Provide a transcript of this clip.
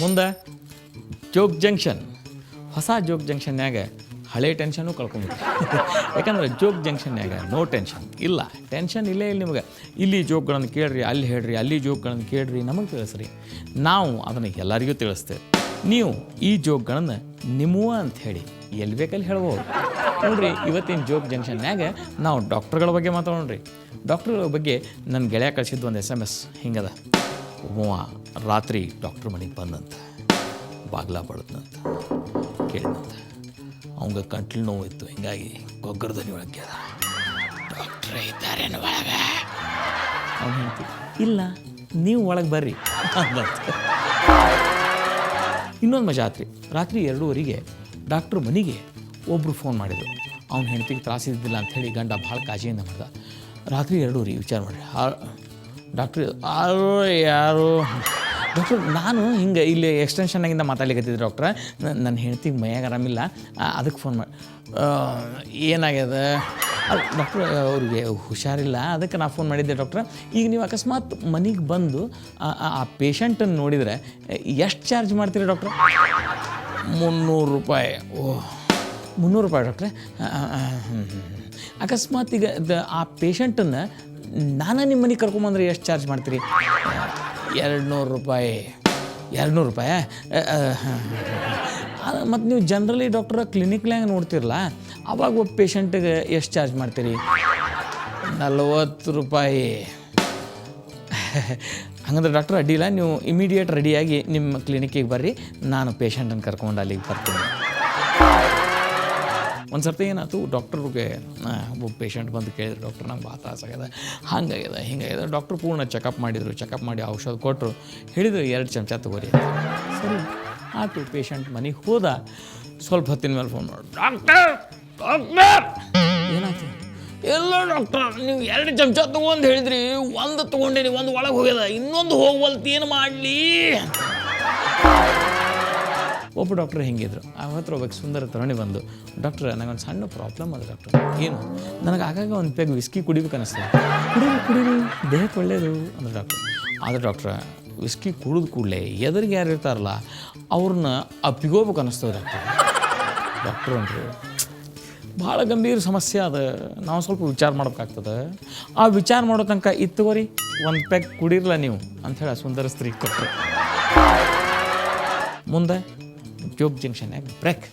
ಮುಂದೆ ಜೋಗ್ ಜಂಕ್ಷನ್, ಹೊಸ ಜೋಗ್ ಜಂಕ್ಷನ್ಯಾಗ ಹಳೆ ಟೆನ್ಷನು ಕಳ್ಕೊಂಬಿಟ್ಟು ಯಾಕಂದ್ರೆ ಜೋಗ್ ಜಂಕ್ಷನ್ಯಾಗ ನೋ ಟೆನ್ಷನ್ ಇಲ್ಲ, ಟೆನ್ಷನ್ ಇಲ್ಲೇ ಇಲ್ಲ ನಿಮಗೆ. ಇಲ್ಲಿ ಜೋಕ್ಗಳನ್ನು ಕೇಳ್ರಿ, ಅಲ್ಲಿ ಹೇಳ್ರಿ, ಅಲ್ಲಿ ಜೋಕ್ಗಳನ್ನು ಕೇಳ್ರಿ, ನಮಗೆ ತಿಳಿಸ್ರಿ, ನಾವು ಅದನ್ನು ಎಲ್ಲರಿಗೂ ತಿಳಿಸ್ತೇವೆ. ನೀವು ಈ ಜೋಕ್ಗಳನ್ನು ನಿಮ್ಮವ ಅಂತ ಹೇಳಿ ಎಲ್ಲಿ ಬೇಕಲ್ಲಿ ಹೇಳ್ಬೋದು. ನೋಡಿರಿ, ಇವತ್ತಿನ ಜೋಗ್ ಜಂಕ್ಷನ್ಯಾಗ ನಾವು ಡಾಕ್ಟ್ರುಗಳ ಬಗ್ಗೆ ಮಾತಾಡೋಣ್ರಿ. ಡಾಕ್ಟ್ರುಗಳ ಬಗ್ಗೆ ನನ್ನ ಗೆಳೆಯ ಕಳಿಸಿದ್ದು ಒಂದು SMS ಹಿಂಗದ. ಒಬ್ಬ ರಾತ್ರಿ ಡಾಕ್ಟ್ರ್ ಮನೆಗೆ ಬಂದಂತ, ಬಾಗ್ಲ ಬಡದ್ನಂತ, ಕೇಳಿದಂತ. ಅವಂಗೆ ಕಂಟ್ಲು ನೋವು ಇತ್ತು, ಹಿಂಗಾಗಿ ಗೊಗ್ಗರ ಧ್ವನಿ ಒಳಗೆ ಅದ, ಡಾಕ್ಟ್ರೇ ಇದ್ದಾರೇನು ಒಳಗೆ? ಅವ್ನು ಹೇಳ್ತಿ, ಇಲ್ಲ ನೀವು ಒಳಗೆ ಬರ್ರಿ ಅಂದಂತ. ಇನ್ನೊಂದು ಮಜಾ ಆತ್ರಿ. ರಾತ್ರಿ 2:30ಗೆ ಡಾಕ್ಟ್ರ್ ಮನೆಗೆ ಒಬ್ಬರು ಫೋನ್ ಮಾಡಿದರು. ಅವ್ನು ಹೆಂಡತಿಗೆ ತ್ರಾಸಿದ್ದಿಲ್ಲ ಅಂಥೇಳಿ ಗಂಡ ಭಾಳ ಕಾಳಜಿಯಿಂದ ಮಾಡ್ದ. ರಾತ್ರಿ 2:30 ವಿಚಾರ ಮಾಡಿರಿ, ಡಾಕ್ಟ್ರ್ ಯಾರು? ಡಾಕ್ಟ್ರ್ ನಾನು ಹಿಂಗೆ ಇಲ್ಲಿ ಎಕ್ಸ್ಟೆನ್ಷನ್ನಾಗಿಂದ ಮಾತಾಡ್ಲಿಕ್ಕತ್ತಿದ್ದೆ ಡಾಕ್ಟ್ರ, ನನ್ನ ಹೆಂಡ್ತಿಗೆ ಮೈಯಾಗ ಆರಾಮಿಲ್ಲ, ಅದಕ್ಕೆ ಫೋನ್ ಮಾಡಿ. ಏನಾಗ್ಯದ? ಡಾಕ್ಟ್ರ್ ಅವ್ರಿಗೆ ಹುಷಾರಿಲ್ಲ, ಅದಕ್ಕೆ ನಾ ಫೋನ್ ಮಾಡಿದ್ದೆ ಡಾಕ್ಟ್ರ. ಈಗ ನೀವು ಅಕಸ್ಮಾತ್ ಮನೆಗೆ ಬಂದು ಆ ಪೇಷಂಟನ್ನು ನೋಡಿದರೆ ಎಷ್ಟು ಚಾರ್ಜ್ ಮಾಡ್ತೀರಿ ಡಾಕ್ಟ್ರ? 300 ರೂಪಾಯಿ. ಓಹ್, 300 ರೂಪಾಯಿ ಡಾಕ್ಟ್ರೆ. ಅಕಸ್ಮಾತ್ ಈಗ ಆ ಪೇಷಂಟನ್ನು ನಾನು ನಿಮ್ಮ ಮನೆಗೆ ಕರ್ಕೊಂಬಂದ್ರೆ ಎಷ್ಟು ಚಾರ್ಜ್ ಮಾಡ್ತೀರಿ? 200 ರೂಪಾಯಿ. 200 ರೂಪಾಯಿ? ಮತ್ತು ನೀವು ಜನ್ರಲಿ ಡಾಕ್ಟ್ರ ಕ್ಲಿನಿಕ್ಲಾಗ ನೋಡ್ತಿರಲ್ಲ, ಅವಾಗ ಒಬ್ಬ ಪೇಷಂಟಿಗೆ ಎಷ್ಟು ಚಾರ್ಜ್ ಮಾಡ್ತೀರಿ? 40 ರೂಪಾಯಿ. ಹಂಗಂದ್ರೆ ಡಾಕ್ಟ್ರ್ ಅಡ್ಡಿಲ್ಲ, ನೀವು ಇಮಿಡಿಯೇಟ್ ರೆಡಿಯಾಗಿ ನಿಮ್ಮ ಕ್ಲಿನಿಕ್ಕಿಗೆ ಬರ್ರಿ, ನಾನು ಪೇಷಂಟನ್ನು ಕರ್ಕೊಂಡು ಅಲ್ಲಿಗೆ ಬರ್ತೀನಿ. ಒಂದು ಸರ್ತಿ ಏನಾಯ್ತು, ಡಾಕ್ಟ್ರಿಗೆ ಒಬ್ಬ ಪೇಷಂಟ್ ಬಂದು ಕೇಳಿದ್ರು, ಡಾಕ್ಟ್ರ್ ನಂಗೆ ಭಾಳ ತ್ರಾಸಾಗ್ಯದ, ಹಂಗಾಗ್ಯದ ಹಿಂಗಾಗ್ಯದ. ಡಾಕ್ಟ್ರು ಪೂರ್ಣ ಚೆಕಪ್ ಮಾಡಿದರು, ಚೆಕಪ್ ಮಾಡಿ ಔಷಧ ಕೊಟ್ಟರು, ಹೇಳಿದ್ರು 2 ಚಮಚ ತಗೋರಿ. ಸರಿ ಆಯ್ತು, ಪೇಷಂಟ್ ಮನೆಗೆ ಹೋದ. ಸ್ವಲ್ಪ ಹೊತ್ತಿನ ಮೇಲೆ ಫೋನ್ ಮಾಡಿ, ಡಾಕ್ಟರ್ ಏನಾಯ್ತು? ಎಲ್ಲ ಡಾಕ್ಟರ್, ನೀವು 2 ಚಮಚ ತೊಗೊಂಡು ಹೇಳಿದ್ರಿ, 1 ತೊಗೊಂಡೇನಿ, 1 ಒಳಗೆ ಹೋಗ್ಯದ, ಇನ್ನೊಂದು ಹೋಗ್ವಲ್ತು, ಏನು ಮಾಡಲಿ? ಒಬ್ಬ ಡಾಕ್ಟ್ರ್ ಹೆಂಗಿದ್ರು, ಅವತ್ತು ಒಬ್ಬಕ್ಕೆ ಸುಂದರ ತರುಣಿ ಬಂದು, ಡಾಕ್ಟ್ರ್ ನನಗೊಂದು ಸಣ್ಣ ಪ್ರಾಬ್ಲಮ್ ಅದ ಡಾಕ್ಟ್ರ್. ಏನು? ನನಗೆ ಆಗಾಗ ಒಂದು ಪೆಗ್ ವಿಸ್ಕಿ ಕುಡಿಬೇಕು ಅನ್ನಿಸ್ತದೆ. ಕುಡೀರಿ ದೇಹಕ್ಕೆ ಒಳ್ಳೆಯದು ಅಂದ್ರೆ ಡಾಕ್ಟ್ರ್. ಆದರೆ ಡಾಕ್ಟ್ರ ವಿಸ್ಕಿ ಕುಡಿದ ಕೂಡಲೇ ಎದುರಿಗೆ ಯಾರು ಇರ್ತಾರಲ್ಲ ಅವ್ರನ್ನ ಅಪ್ಪಿಗೋಬೇಕು ಅನ್ನಿಸ್ತದೆ ಡಾಕ್ಟ್ರ್. ಡಾಕ್ಟ್ರು ಅಂದರು, ಭಾಳ ಗಂಭೀರ ಸಮಸ್ಯೆ ಅದ, ನಾವು ಸ್ವಲ್ಪ ವಿಚಾರ ಮಾಡ್ಬೇಕಾಗ್ತದೆ. ಆ ವಿಚಾರ ಮಾಡೋ ತನಕ ಇತ್ತುವರಿ 1 ಪೆಗ್ ಕುಡಿರಲ್ಲ ನೀವು ಅಂಥೇಳಿ ಸುಂದರ ಸ್ತ್ರೀ ಕೊಟ್ಟರು. ಮುಂದೆ ಜೋಗ್ ಜಂಕ್ಷನ್ಯಾಗ ಬ್ರೇಕ್.